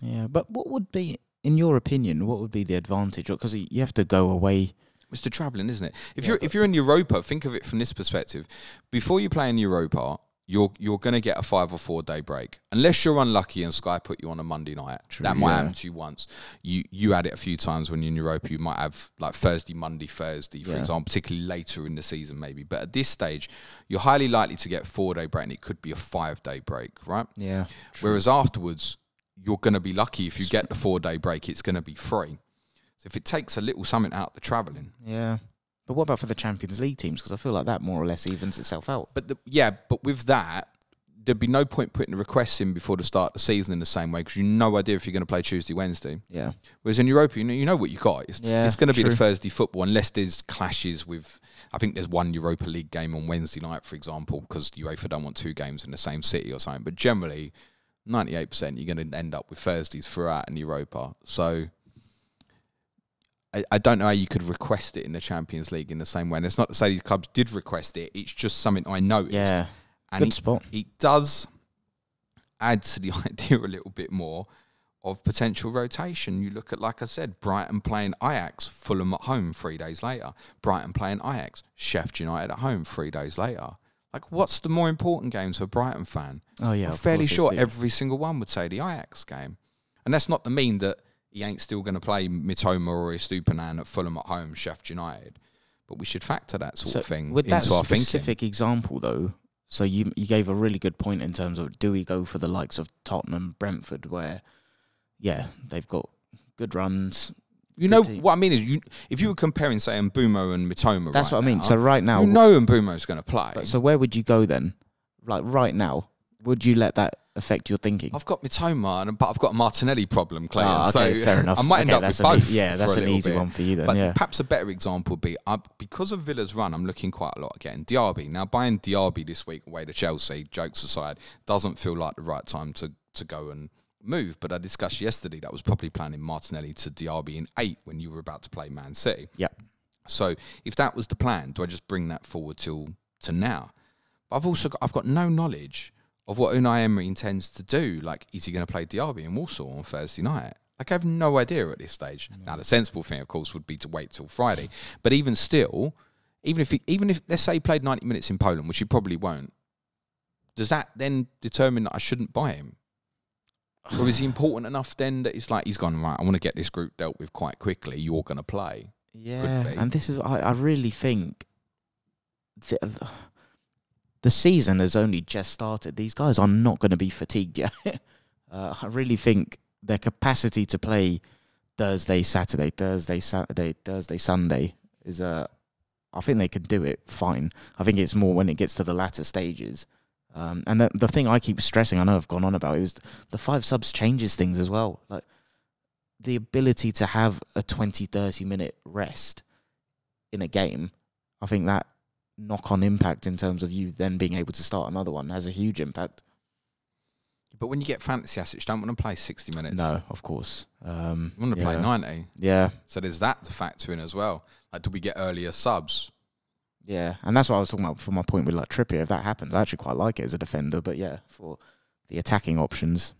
Yeah, but what would be, in your opinion, what would be the advantage? Because you have to go away. It's the travelling, isn't it? If you're in Europa, think of it from this perspective. Before you play in Europa, you're going to get a 5 or 4 day break, unless you're unlucky and Sky put you on a Monday night. True, that might happen to you once. You had it a few times when you're in Europa. You might have like Thursday, Thursday, for example, particularly later in the season maybe. But at this stage, you're highly likely to get a 4 day break, and it could be a 5 day break, right? Yeah. True. Whereas afterwards, you're going to be lucky if you get the 4 day break. It's going to be free. So if it takes a little something out the travelling. Yeah. But what about for the Champions League teams? Because I feel like that more or less evens itself out. But but with that, there'd be no point putting the requests in before the start of the season in the same way, because you have no idea if you're going to play Tuesday, Wednesday. Yeah. Whereas in Europa, you know what you got. It's going to be the Thursday football, unless there's clashes with. I think there's one Europa League game on Wednesday night, for example, because UEFA don't want 2 games in the same city or something. But generally, 98% you're going to end up with Thursdays throughout in Europa. So I don't know how you could request it in the Champions League in the same way. And it's not to say these clubs did request it. It's just something I noticed. Yeah, and good spot. It does add to the idea a little bit more of potential rotation. You look at, like I said, Brighton playing Ajax, Fulham at home 3 days later. Brighton playing Ajax, Sheffield United at home 3 days later. Like, what's the more important games for a Brighton fan? Oh, yeah. I'm fairly sure every single one would say the Ajax game. And that's not to mean that he ain't still going to play Mitoma or Estupiñán at Fulham at home, Sheffield United. But we should factor that sort of thing with into our thinking. With that specific example, though, so you gave a really good point in terms of, do we go for the likes of Tottenham, Brentford, where, they've got good runs. You know, what I mean is, if you were comparing, say, Mbeumo and Mitoma, that's what I mean. So right now, you know Mbeumo's going to play. So where would you go then? Like right now, would you let that affect your thinking? I've got Mitoma, but I've got a Martinelli problem, Clay. Okay, fair enough. I might end up with both. That's an easy one for you then. But perhaps a better example would be, because of Villa's run, I'm looking quite a lot at getting Diaby. Now, buying Diaby this week away to Chelsea, jokes aside, doesn't feel like the right time to go and move. But I discussed yesterday that I was probably planning Martinelli to Diaby in 8 when you were about to play Man City. Yep. So if that was the plan, do I just bring that forward to now? But I've got no knowledge of what Unai Emery intends to do. Like, is he going to play Diaby in Warsaw on Thursday night? Like, I have no idea at this stage. Now, the sensible thing, of course, would be to wait till Friday. But even still, even if let's say he played 90 minutes in Poland, which he probably won't, does that then determine that I shouldn't buy him? Or is he important enough then that it's like, he's gone, right, I want to get this group dealt with quite quickly, you're going to play? Yeah, and this is, I really think the season has only just started. These guys are not going to be fatigued yet. I really think their capacity to play Thursday, Saturday Sunday is I think they can do it fine. I think it's more when it gets to the latter stages And the thing I keep stressing, I know I've gone on about, is the 5 subs changes things as well. Like the ability to have a 20, 30-minute rest in a game, I think that knock-on impact in terms of you then being able to start another one has a huge impact. But when you get fantasy assets, you don't want to play 60 minutes. No, of course. You want to play 90. Yeah. So there's that to factor in as well. Like, do we get earlier subs? Yeah, and that's what I was talking about for my point with like Trippier. If that happens, I actually quite like it as a defender. But yeah, for the attacking options,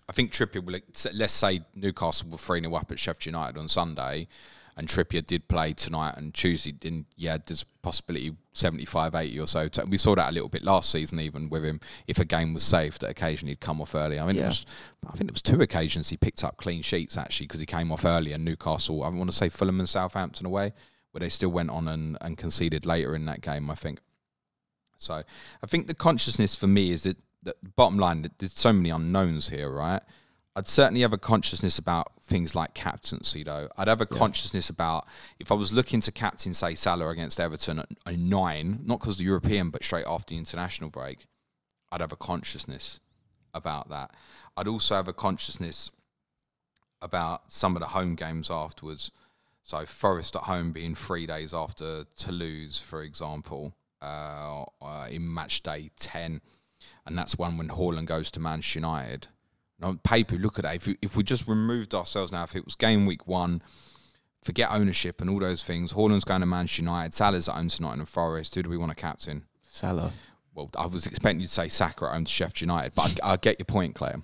I think Trippier will. Let's say Newcastle were 3-0 up at Sheffield United on Sunday, and Trippier did play tonight and Tuesday. There's a possibility 75, 80 or so. We saw that a little bit last season, even with him. If a game was safe, that occasionally he'd come off early. I mean, I think it was 2 occasions he picked up clean sheets actually because he came off early. And Newcastle, I want to say Fulham and Southampton away, where they still went on and conceded later in that game, I think. So I think the consciousness for me is that bottom line, there's so many unknowns here, right? I'd certainly have a consciousness about things like captaincy, though. I'd have a consciousness about, if I was looking to captain, say, Salah against Everton at a 9, not because of the European, but straight after the international break, I'd have a consciousness about that. I'd also have a consciousness about some of the home games afterwards. So Forest at home being 3 days after Toulouse, for example, in match day 10. And that's one when Haaland goes to Manchester United. And on paper, look at that. If we just removed ourselves now, if it was game week 1, forget ownership and all those things, Haaland's going to Manchester United, Salah's at home to Nottingham Forest, who do we want to captain? Salah. Well, I was expecting you to say Saka at home to Sheffield United, but I get your point, Claire.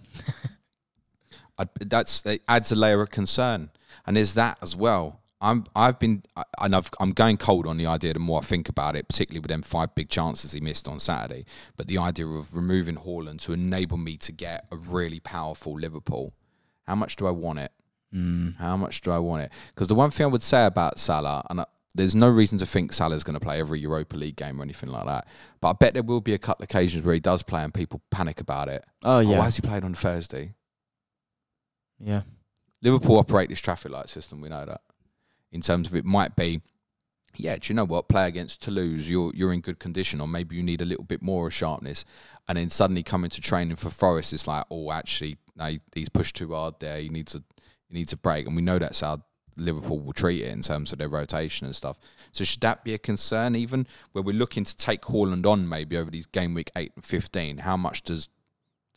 It adds a layer of concern. And there's that as well. I'm going cold on the idea the more I think about it, particularly with them 5 big chances he missed on Saturday. But the idea of removing Haaland to enable me to get a really powerful Liverpool, how much do I want it? How much do I want it? Because the one thing I would say about Salah, and there's no reason to think Salah's going to play every Europa League game or anything like that, but I bet there will be a couple of occasions where he does play and people panic about it. Oh, yeah. Why has he played on Thursday? Yeah. Liverpool operate this traffic light system, we know that. In terms of it might be, do you know what? Play against Toulouse, you're in good condition, or maybe you need a little bit more of sharpness. And then suddenly coming to training for Forest, it's like, oh, actually, no, he's pushed too hard there. He needs a break. And we know that's how Liverpool will treat it in terms of their rotation and stuff. So should that be a concern even where we're looking to take Haaland on maybe over these game week 8 and 15? How much does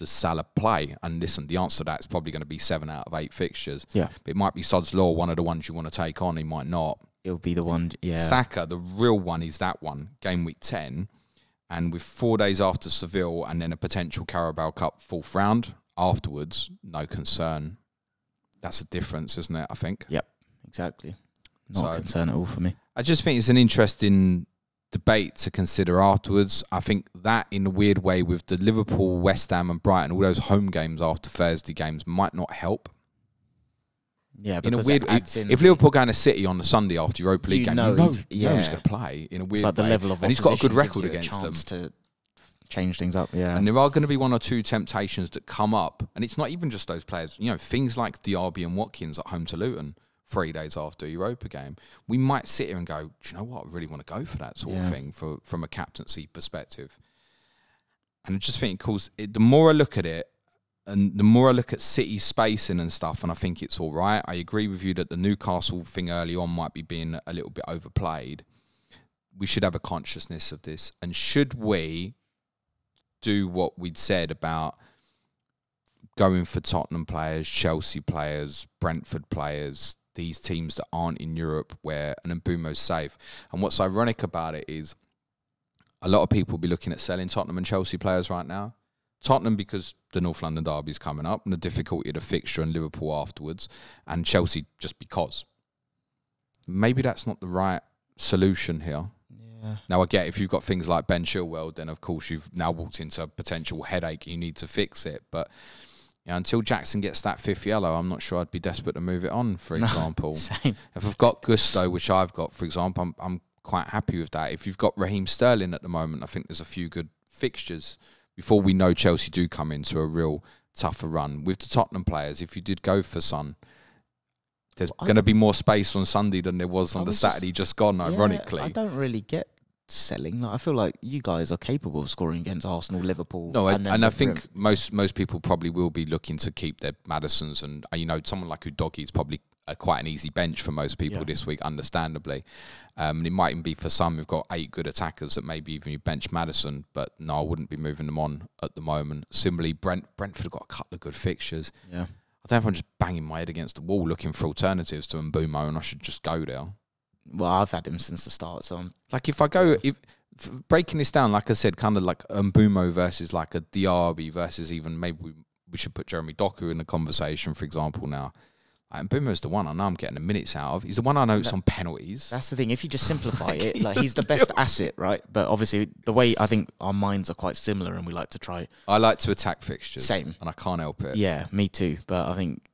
Salah play? And listen, the answer to that is probably going to be 7 out of 8 fixtures. Yeah. It might be Sod's Law, one of the ones you want to take on. He might not. It'll be the one, yeah. Saka, the real one is that one, game week 10. And with 4 days after Seville and then a potential Carabao Cup 4th round afterwards, no concern. That's a difference, isn't it, I think? Yep, exactly. Not a concern at all for me. I just think it's an interesting debate to consider afterwards. I think that in a weird way with the Liverpool, West Ham and Brighton, all those home games after Thursday games might not help. Yeah, in a because weird, if Liverpool going to City on the Sunday after Europa League game, you know he's going to play in a weird like the way. level of and he's got a good record against them. To change things up, yeah. And there are going to be 1 or 2 temptations that come up, and it's not even just those players. You know, things like Diaby and Watkins at home to Luton 3 days after a Europa game. We might sit here and go, do you know what? I really want to go for that sort of thing from a captaincy perspective. And I just think the more I look at it, and the more I look at City spacing and stuff, and I think it's all right. I agree with you that the Newcastle thing early on might be being a little bit overplayed. We should have a consciousness of this. And should we do what we'd said about going for Tottenham players, Chelsea players, Brentford players, these teams that aren't in Europe where an Mbumo's safe? And what's ironic about it is a lot of people will be looking at selling Tottenham and Chelsea players right now. Tottenham because the North London derby is coming up and the difficulty of the fixture, and Liverpool afterwards, and Chelsea just because. Maybe that's not the right solution here. Yeah. Now, I get if you've got things like Ben Chilwell, then of course you've now walked into a potential headache. You need to fix it. But until Jackson gets that 5th yellow, I'm not sure I'd be desperate to move it on, for example. Same. If I've got Gusto, which I've got, for example, I'm quite happy with that. If you've got Raheem Sterling at the moment, I think there's a few good fixtures before we know Chelsea do come into a real tougher run. With the Tottenham players, if you did go for Son, there's going to be more space on Sunday than there was on the Saturday just gone, ironically. I don't really get selling. Like, I feel like you guys are capable of scoring against Arsenal, Liverpool. No, and I think most people probably will be looking to keep their Maddisons, and someone like Udogie is probably quite an easy bench for most people this week, understandably. It might even be for some who've got 8 good attackers that maybe even you bench Maddison, but no, I wouldn't be moving them on at the moment. Similarly, Brentford have got a couple of good fixtures. Yeah, I don't know if I'm just banging my head against the wall looking for alternatives to Mbeumo, and I should just go there. well, I've had him since the start, so I'm... Like if breaking this down, like I said, kind of like Mbeumo versus like a Diaby versus even maybe we should put Jeremy Doku in the conversation, for example, now. Like, Mbeumo's the one I know I'm getting the minutes out of. He's the one I know it's on penalties. That's the thing. If you just simplify it, like he's the best asset, right? But obviously, the way I think our minds are quite similar, and we like to try. I like to attack fixtures. Same. And I can't help it. Yeah, me too. But I think,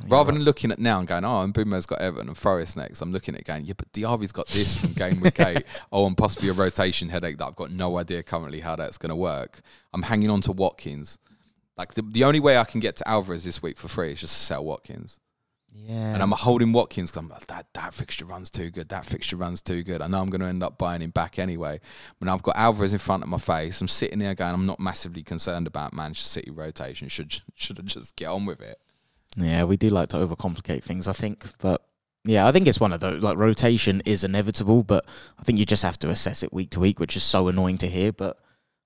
rather than looking at now and going, oh, and Mbeumo's got Everton and Forest next, I'm looking at it going, yeah, but Diaby's got this from game week 8. Oh, and possibly a rotation headache that I've got no idea currently how that's going to work. I'm hanging on to Watkins. Like the only way I can get to Alvarez this week for free is just to sell Watkins. Yeah. And I'm holding Watkins because I'm like, that fixture runs too good. That fixture runs too good. I know I'm going to end up buying him back anyway. When I've got Alvarez in front of my face, I'm sitting there going, I'm not massively concerned about Manchester City rotation. Should I just get on with it? Yeah, we do like to overcomplicate things, I think. But yeah, I think it's one of those, like, rotation is inevitable, but I think you just have to assess it week to week, which is so annoying to hear. But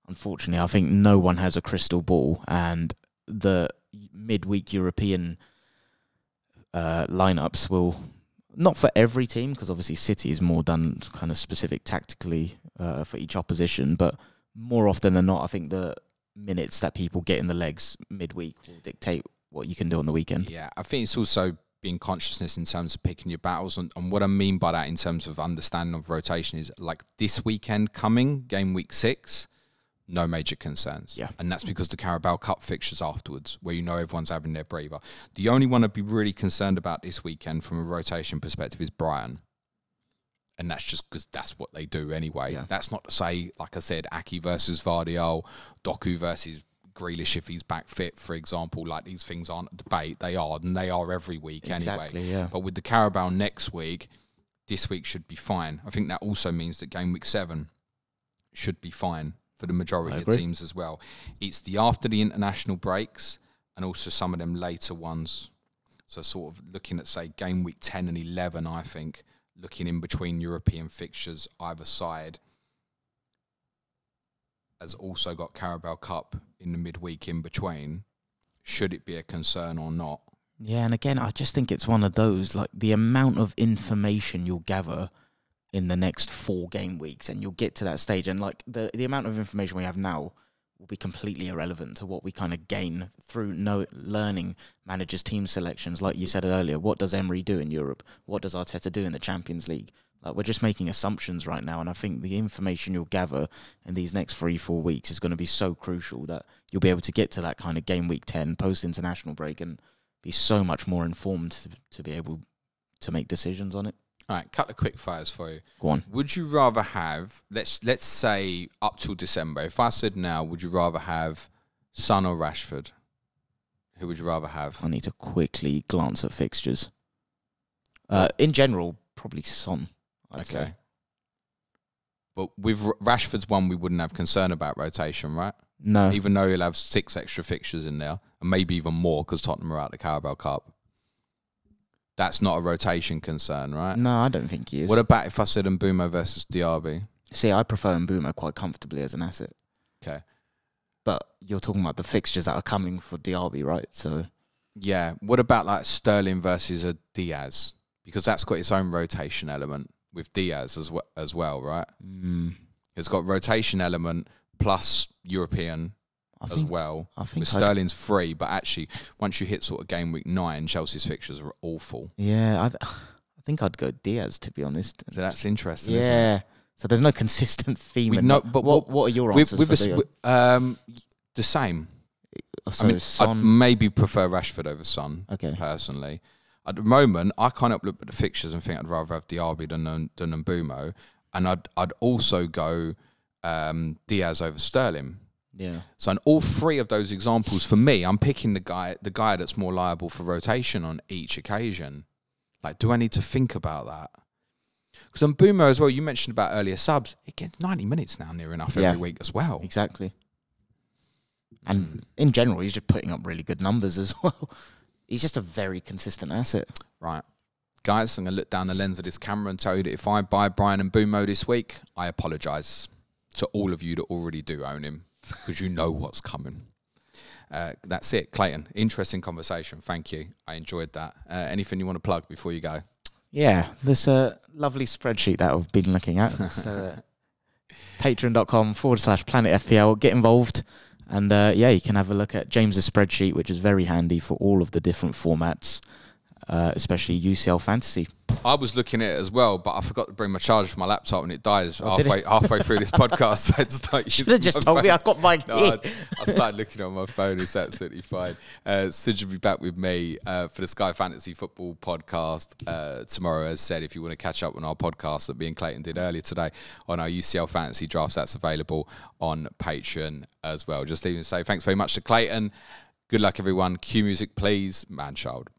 unfortunately, I think no one has a crystal ball, and the midweek European lineups will, not for every team, because obviously City is more done kind of specific tactically for each opposition, but more often than not, I think the minutes that people get in the legs midweek will dictate what you can do on the weekend. Yeah, I think it's also being consciousness in terms of picking your battles, and what I mean by that in terms of understanding of rotation is like this weekend coming, game week 6, no major concerns. Yeah. And that's because the Carabao Cup fixtures afterwards, where everyone's having their breather. The only one I'd be really concerned about this weekend from a rotation perspective is Brighton. And that's just because that's what they do anyway. Yeah. That's not to say, like I said, Aki versus Vardiol, Doku versus Grealish if he's back fit, for example. Like, these things aren't a debate. They are, and they are every week Exactly, anyway. yeah. But with the Carabao next week, this week should be fine. I think that also means that game week 7 should be fine for the majority of teams as well. It's the after the international breaks and also some of them later ones. So sort of looking at, say, game week 10 and 11, I think, looking in between European fixtures either side, has also got Carabao Cup in the midweek in between. Should it be a concern or not? Yeah, and again, I just think it's one of those, like, the amount of information you'll gather in the next 4 game weeks, and you'll get to that stage, and like the amount of information we have now will be completely irrelevant to what we kind of gain through learning managers' team selections. Like you said earlier, what does Emery do in Europe? What does Arteta do in the Champions League? Like, we're just making assumptions right now, and I think the information you'll gather in these next 3-4 weeks is going to be so crucial that you'll be able to get to that kind of game week 10 post-international break and be so much more informed to be able to make decisions on it. All right, couple of quick fires for you. Go on. Would you rather have, let's say up till December, if I said now, would you rather have Son or Rashford? Who would you rather have? I need to quickly glance at fixtures. In general, probably Son, I'd say. But with Rashford's one, we wouldn't have concern about rotation, right? No. Even though he'll have 6 extra fixtures in there, and maybe even more because Tottenham are out the Carabao Cup. That's not a rotation concern, right? No, I don't think he is. What about if I said Mbeumo versus Diaby? See, I prefer Mbeumo quite comfortably as an asset. Okay. But you're talking about the fixtures that are coming for Diaby, right? So yeah. What about like Sterling versus a Diaz? Because that's got its own rotation element with Diaz as well, right? It's got rotation element plus European as well. I think Sterling's free, but actually, once you hit sort of game week 9, Chelsea's fixtures are awful. Yeah, I think I'd go Diaz, to be honest. So that's interesting. Yeah. Isn't it? So there's no consistent theme. But what are your answers for Diaz? The same. So I mean, Son, I'd maybe prefer Rashford over Son, okay. personally. At the moment, I can't help look at the fixtures and think I'd rather have Diaby than Mbeumo, and I'd also go Diaz over Sterling. Yeah. So in all 3 of those examples, for me, I'm picking the guy that's more liable for rotation on each occasion. Like, do I need to think about that? Because on Boomer as well, you mentioned about earlier subs. It gets 90 minutes now near enough every week as well. Exactly. And in general, he's just putting up really good numbers as well. He's just a very consistent asset. Right. Guys, I'm going to look down the lens of this camera and tell you that if I buy Bryan Mbeumo this week, I apologise to all of you that already do own him, because you know what's coming. That's it, Clayton. Interesting conversation. Thank you. I enjoyed that. Anything you want to plug before you go? Yeah, this lovely spreadsheet that I've been looking at. So, patreon.com/PlanetFPL. Get involved. And you can have a look at James's spreadsheet, which is very handy for all of the different formats, especially UCL Fantasy. I was looking at it as well, but I forgot to bring my charger for my laptop and it died halfway through this podcast. So I just should have just told me I got mine here. I started looking on my phone. It's absolutely fine. Sid will be back with me for the Sky Fantasy Football podcast tomorrow. As said, if you want to catch up on our podcast that me and Clayton did earlier today on our UCL Fantasy drafts, that's available on Patreon as well. Just even say thanks very much to Clayton. Good luck, everyone. Cue music, please. Man child.